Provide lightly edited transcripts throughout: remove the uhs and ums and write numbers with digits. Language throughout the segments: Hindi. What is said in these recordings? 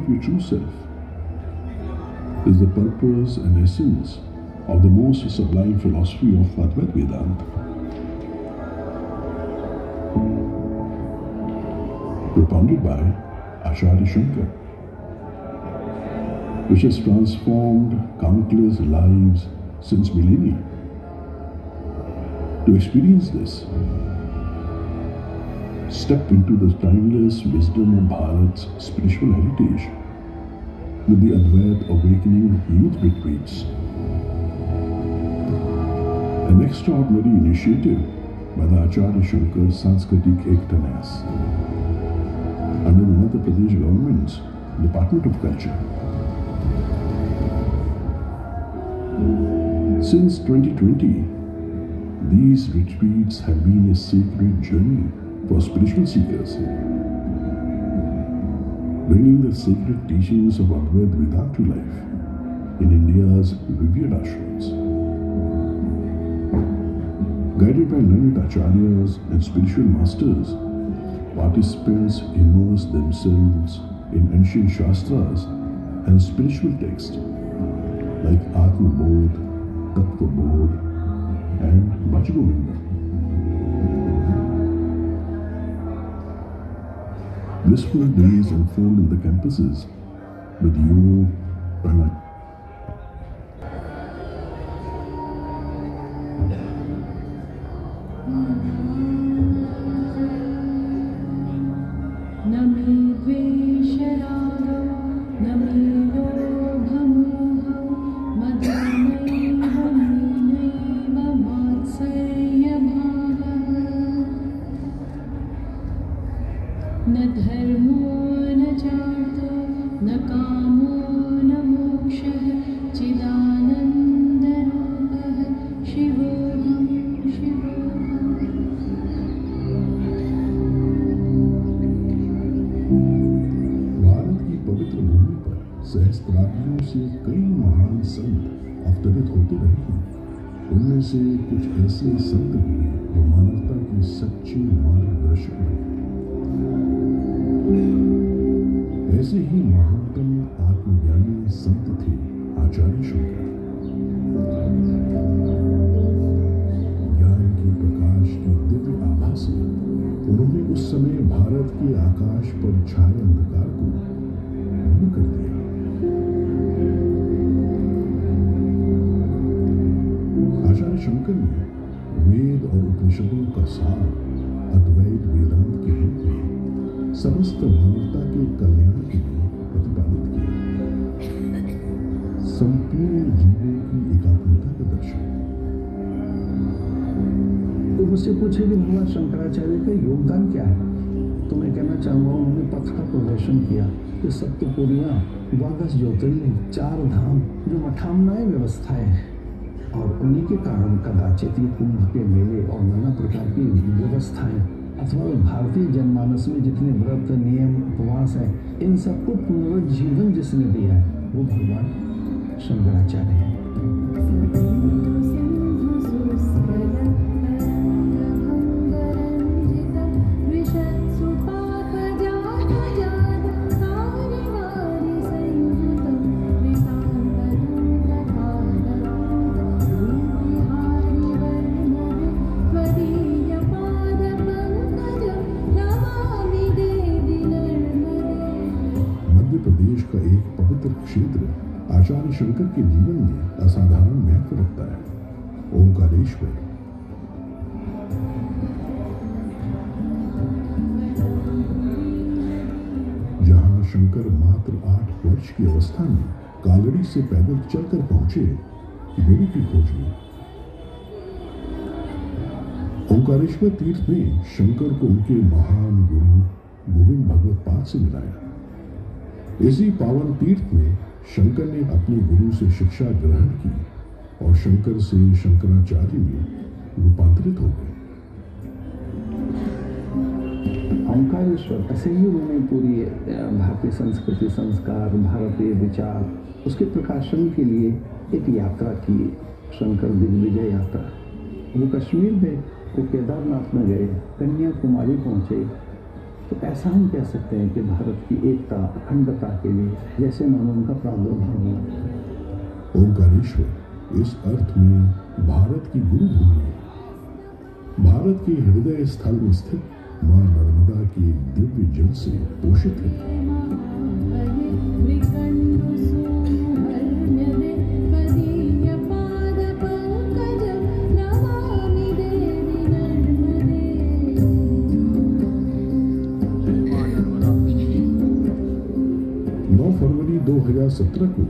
of your true self is the purpose and essence of the most sublime philosophy of Advaita Vedanta, propounded by Acharya Shankar, which has transformed countless lives since millennia. To experience this, step into the timeless wisdom of Bharat's spiritual heritage with the Advaita Awakening Youth Retreats, an extraordinary initiative by the Acharya Shankar Sanskritik Ekta Nyas under the Madhya Pradesh government's Department of Culture. Since 2020, these retreats have been a sacred journey for spiritual seekers, bringing the sacred teachings of Advaita Vedanta to life in India's revered ashrams. Guided by learned acharyas and spiritual masters, participants immerse themselves in ancient shastras and spiritual texts like Atma Bodh, Tattva Bodh, and Bhaj Govinda. Blissful days unfold in the campuses with yoga, pranayama, सहस्त्राब्दियों से कई महान संत अवतरित होते रहे हैं। उनमें से कुछ ऐसे संत हुए जो मानवता की सच्ची मार्गदर्शक बने। ऐसे ही महानतम आत्मज्ञानी संत थे आचार्य शंकर। ज्ञान के प्रकाश की दिव्य आभा से उन्होंने उस समय भारत के आकाश पर छाए अंधकार को दूर कर दिया। आचार्य शंकर ने वेद और उपनिषदों का सार अद्वैत वेदांत के रूप में समस्त मानवता के कल्याण के लिए प्रतिपादित किया। संपूर्ण जीवों की एकात्मता का दर्शन। तो मुझसे पूछे कि भगवान शंकराचार्य का योगदान क्या है, तो मैं कहना चाहूँगा उन्होंने पथ का प्रदर्शन किया कि सप्तपुरियाँ, द्वादश ज्योतिर्लिंग, 4 धाम जो अठावनाएं व्यवस्थाएं हैं, और उन्हीं के कारण कदाचित ये कुंभ के मेले और नाना प्रकार की व्यवस्थाएं अथवा भारतीय जनमानस में जितने व्रत नियम उपवास हैं, इन सबको पुनरुज्जीवन जिसने दिया है वो भगवान शंकराचार्य हैं। प्रदेश का एक पवित्र क्षेत्र आचार्य शंकर के जीवन में असाधारण महत्व रखता है, ओंकारेश्वर। जहां शंकर मात्र 8 वर्ष की अवस्था में कालड़ी से पैदल चलकर पहुंचे गुरु की खोज में। ओंकारेश्वर तीर्थ ने शंकर को उनके महान गुरु गोविंद भगवत पाद से मिलाया। इसी पावन तीर्थ में शंकर ने अपने गुरु से शिक्षा ग्रहण की और शंकर से शंकराचार्य में रूपांतरित हो गए। ओंकारेश्वर ऐसे ही उन्होंने पूरी भारतीय संस्कृति, संस्कार, भारतीय विचार, उसके प्रकाशन के लिए एक यात्रा की, शंकर दिग्विजय यात्रा। वो कश्मीर में, वो केदारनाथ में गए, कन्याकुमारी पहुँचे, तो ऐसा हम कह सकते हैं कि भारत की एकता अखंडता के लिए जैसे मानो उनका प्रादुर्भाव हुआ। ओंकारेश्वर इस अर्थ में भारत की गुरुभूमि है। भारत के हृदय स्थल में स्थित मां नर्मदा के दिव्य जल से पोषित है। फरवरी 2017 को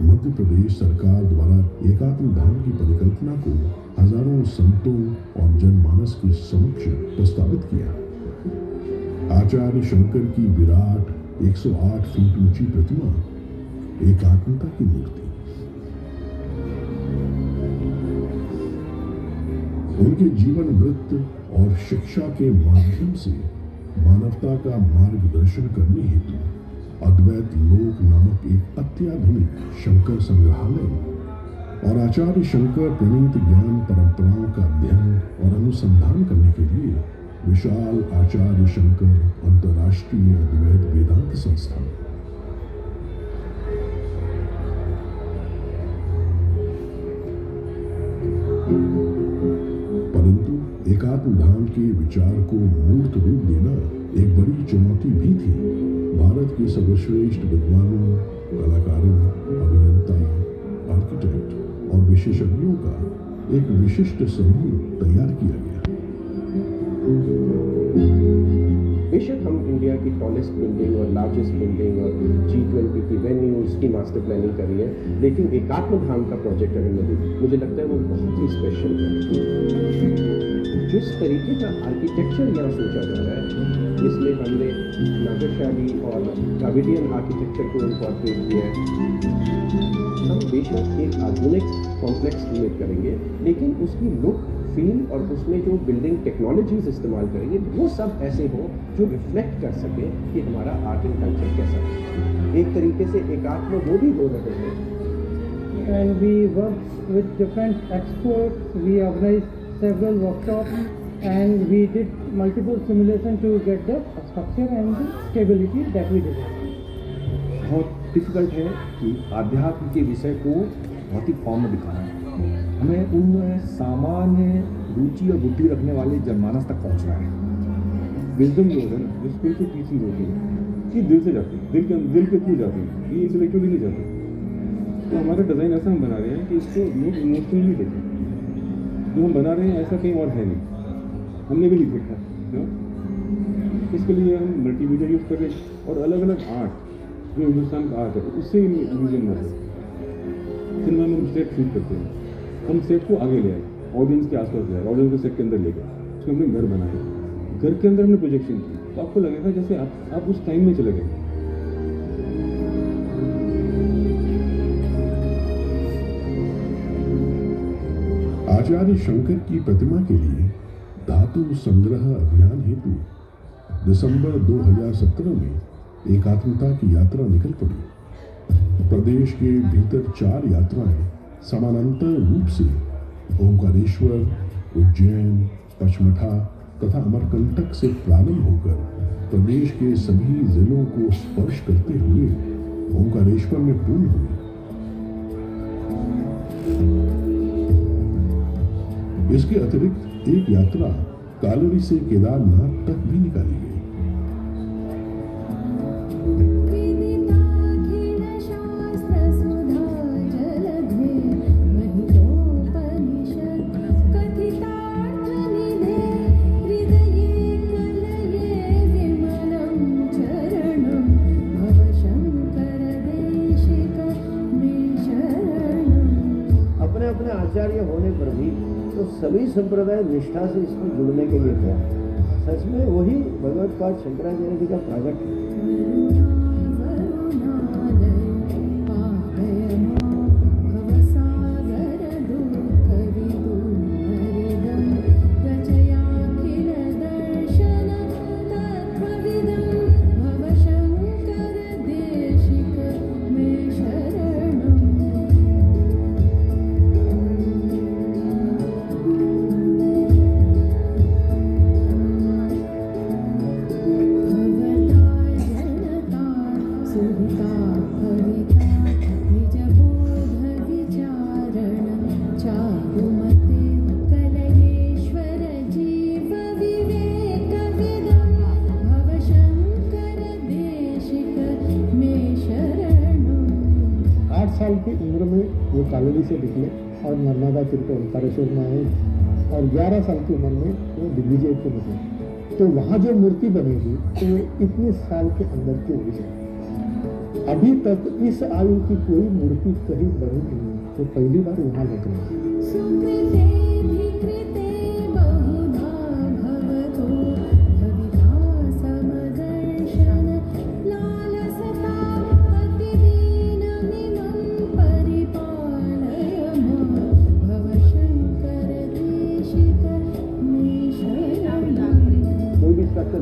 मध्य प्रदेश सरकार द्वारा एकात्म धाम की परिकल्पना को हजारों संतों और जनमानस के समक्ष प्रस्तावित किया। आचार्य शंकर की विराट 108 फीट ऊंची प्रतिमा एकात्मता की मूर्ति। उनके जीवन वृत्त और शिक्षा के माध्यम से मानवता का मार्गदर्शन करने हेतु अद्वैत लोक नामक एक अत्याधुनिक शंकर संग्रहालय और आचार्य शंकर प्रणीत ज्ञान परंपराओं का अध्ययन और अनुसंधान करने के लिए विशाल आचार्य शंकर अंतर्राष्ट्रीय अद्वैत वेदांत संस्थान। परंतु एकात्म धाम के विचार को मूर्त रूप देना एक बड़ी चुनौती भी थी। भारत के सर्वश्रेष्ठ विद्वानों, कलाकारों, अभियंता, आर्किटेक्ट और विशेषज्ञों का एक विशिष्ट समूह तैयार किया गया। बेशक हम इंडिया की टॉलेस्ट बिल्डिंग और लार्जेस्ट बिल्डिंग और G20 की वेन्यूज की मास्टर प्लानिंग करी है, लेकिन एकात्म धाम का प्रोजेक्ट अगर मैं देखूं, मुझे लगता है वो बहुत ही स्पेशल है। जिस तरीके का आर्किटेक्चर यहाँ सोचा जा रहा है, इसमें हमने नागरशाली और द्राविडियन आर्किटेक्चर को इनकॉर्पोरेट किया है। हम बेशक एक आधुनिक कॉम्प्लेक्स क्रिएट करेंगे, लेकिन उसकी लुक, फील और उसमें जो बिल्डिंग टेक्नोलॉजीज इस्तेमाल करेंगे वो सब ऐसे हो जो रिफ्लेक्ट कर सके कि हमारा आर्ट एंड कल्चर कैसा है। एक तरीके से एकात्म वो भी हो रहे हैं। And we worked with different experts. We organized several workshops and we did multiple simulations to get the structure and the stability that we did. बहुत डिफिकल्ट है कि आध्यात्म के विषय को भौतिक फॉर्म में दिखाना है। हमें उन सामान्य रुचि और बुद्धि रखने वाले जनमानस तक पहुंचना है। विजडम जो है जो स्पिरिचुअल टीचिंग होती है कि दिल से जाती है, दिल के थ्रू जाती है, ये इंटेलेक्चुअली नहीं जाती। तो हमारा डिज़ाइन ऐसा हम बना रहे हैं कि इसको लोग इमोशनली देखें। जो हम बना रहे हैं ऐसा कहीं और है नहीं, हमने भी नहीं देखा। इसके लिए हम मल्टीमीडिया यूज़ कर रहे हैं और अलग अलग आर्ट जो हिंदुस्तान का आर्ट है उससे म्यूजियम में सिनेमा में हम सेट शूट करते हैं। हम सेट को आगे ले आए, ऑडियंस के आसपास ले आए, ऑडियंस को सेट के अंदर ले गए, उसको हमने घर बनाया, घर के अंदर हमने प्रोजेक्शन की, तो आपको लगेगा जैसे आप उस टाइम में चले गए। आचार्य शंकर की प्रतिमा के लिए धातु संग्रह अभियान हेतु दिसंबर 2017 में एकात्मता की यात्रा निकल पड़ी। प्रदेश के भीतर 4 यात्राएं समानांतर रूप से ओंकारेश्वर, उज्जैन, पचमढ़ा तथा अमरकंटक से प्रारंभ होकर प्रदेश के सभी जिलों को स्पर्श करते हुए ओंकारेश्वर में पूर्ण हुई। इसके अतिरिक्त एक यात्रा कालरी से केदारनाथ तक भी निकाली गई। अपने अपने आचार्य होने पर भी तो सभी संप्रदाय निष्ठा से इसको जुड़ने के लिए क्या, सच में वही भगवत्पाद शंकराचार्य जी का प्रागट है। साल की उम्र में वो कालोनी से निकले और नर्मदा तीर्थ ओंकारेश्वर में आए और 11 साल की उम्र में वो दिग्विजय को बने। तो वहाँ जो मूर्ति बनेगी तो इतने साल के अंदर की हुई है। अभी तक इस आयु की कोई मूर्ति कहीं बनी नहीं है, तो पहली बार वहाँ लग रही है।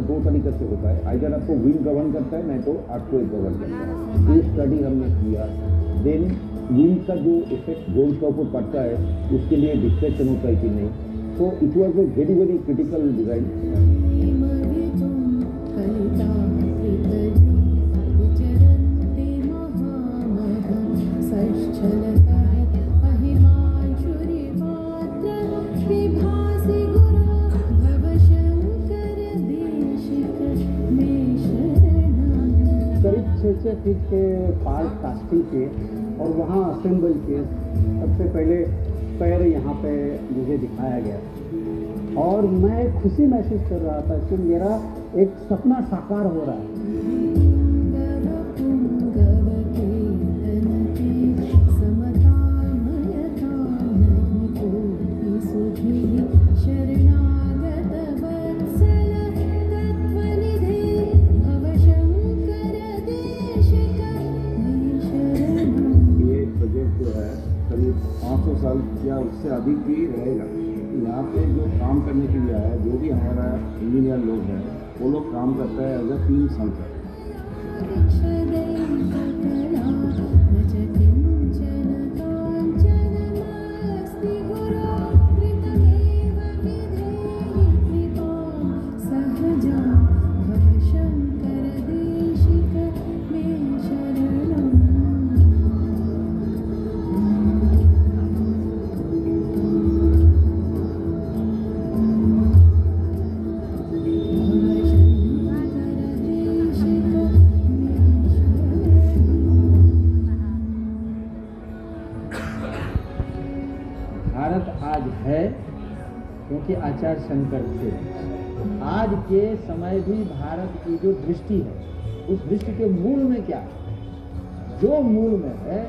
दो तरीके से होता है, आइदर आपको विंग गवर्न करता है, नहीं तो अर्थक्वेक गवर्न करता है। ये स्टडी हमने किया। देन विंग का जो इफेक्ट गोल्ड के ऊपर पड़ता है उसके लिए डिस्ट्रैक्शन होता है कि नहीं, तो it was a very very critical design. करीब 6 फीट के पार्ट कास्टिंग के और वहाँ असेंबल के सबसे पहले पैर यहाँ पे मुझे दिखाया गया और मैं खुशी महसूस कर रहा था कि मेरा एक सपना साकार हो रहा है। करीब 500 साल या उससे अधिक भी रहेगा। यहाँ पे जो काम करने के लिए आया, जो भी हमारा इंजीनियर लोग हैं, वो लोग काम करता है as a team centre. Bharat आज है क्योंकि आचार्य शंकर थे। आज के समय भी भारत की जो दृष्टि है उस दृष्टि के मूल में क्या है? जो मूल में है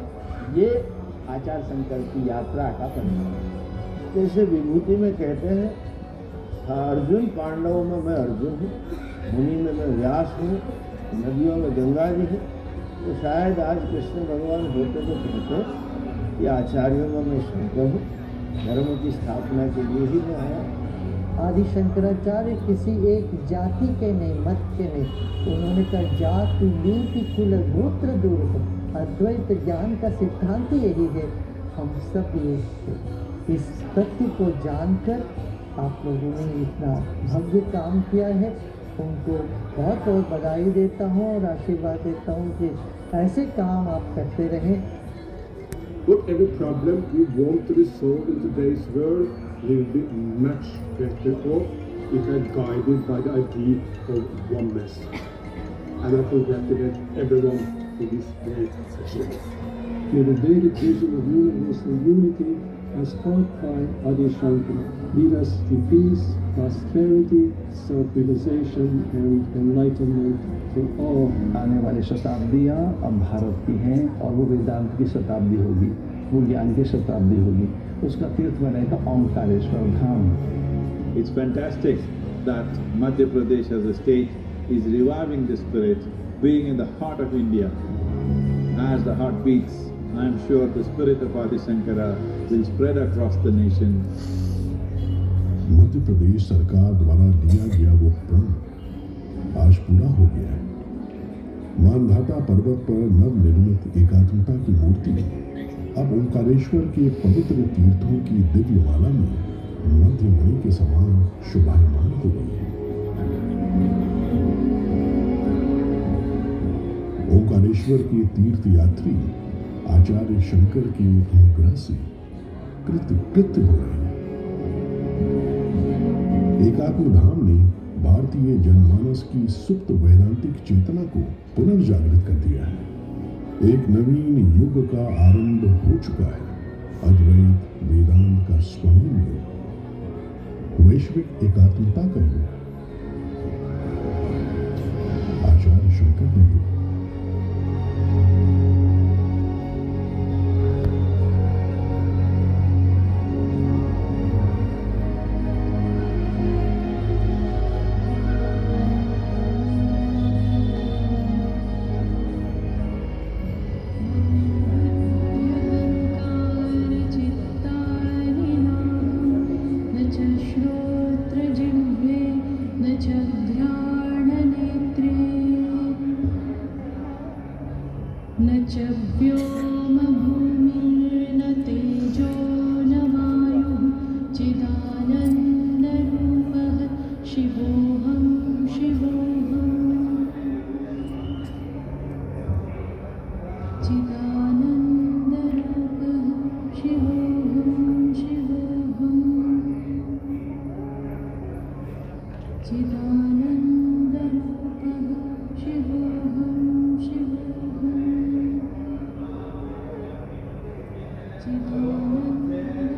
ये आचार्य शंकर की यात्रा का परिणाम है। जैसे विभूति में कहते हैं, अर्जुन पांडवों में मैं अर्जुन हूँ, मुनि में मैं व्यास हूँ, नदियों में गंगा जी हूँ। तो शायद आज कृष्ण भगवान होते तो कहते कि आचार्यों में मैं शंकर हूँ, धर्म की स्थापना के लिए ही मैं आया। आदि शंकराचार्य किसी एक जाति के नहीं, मत के नहीं। उन्होंने कहा जाति नीति कुल गोत्र दूर हो। अद्वैत ज्ञान का सिद्धांत यही है। हम सब ये इस तथ्य को जानकर आप लोगों ने इतना भव्य काम किया है, उनको बहुत बहुत बधाई देता हूँ और आशीर्वाद देता हूँ कि ऐसे काम आप करते रहें। Whatever problem you want to resolve in today's world will be much better off if you are guided by the idea of oneness. And I congratulate everyone for this great achievement. The Vedic vision of universal unity as taught by Adi Shankara lead us to peace, prosperity, self-realization and enlightenment for all. आने वाली शताब्दियाँ अब भारत की हैं और वो वेदांत की शताब्दी होगी, वो ज्ञान की शताब्दी होगी। उसका तीर्थ बनेगा ओंकारेश्वर धाम। It's fantastic that Madhya Pradesh as a state is reviving the spirit, being in the heart of India. As the heart beats, I am sure the spirit of Adi Shankara will spread across the nation. Madhya Pradesh सरकार द्वारा लिया गया वो प्रण आज पूरा हो गया है। मानधाता पर्वत पर नवनिर्मित एकात्मता की मूर्ति अब ओंकारेश्वर के पवित्र तीर्थों की दिव्य माला में मध्य मणि के समान शोभायमान हो गई है। ओंकारेश्वर के तीर्थ यात्री आचार्य शंकर के अनुग्रह से कृत्य हो रहे हैं। एकात्म धाम ने भारतीय जनमानस की सुप्त वैदांतिक चेतना को पुनर्जागृत कर दिया है। एक नवीन युग का आरंभ हो चुका है, अद्वैत वेदांत का स्वर्ण युग, वैश्विक एकात्मता का युग, आचार्य शंकर का युग। Chidananda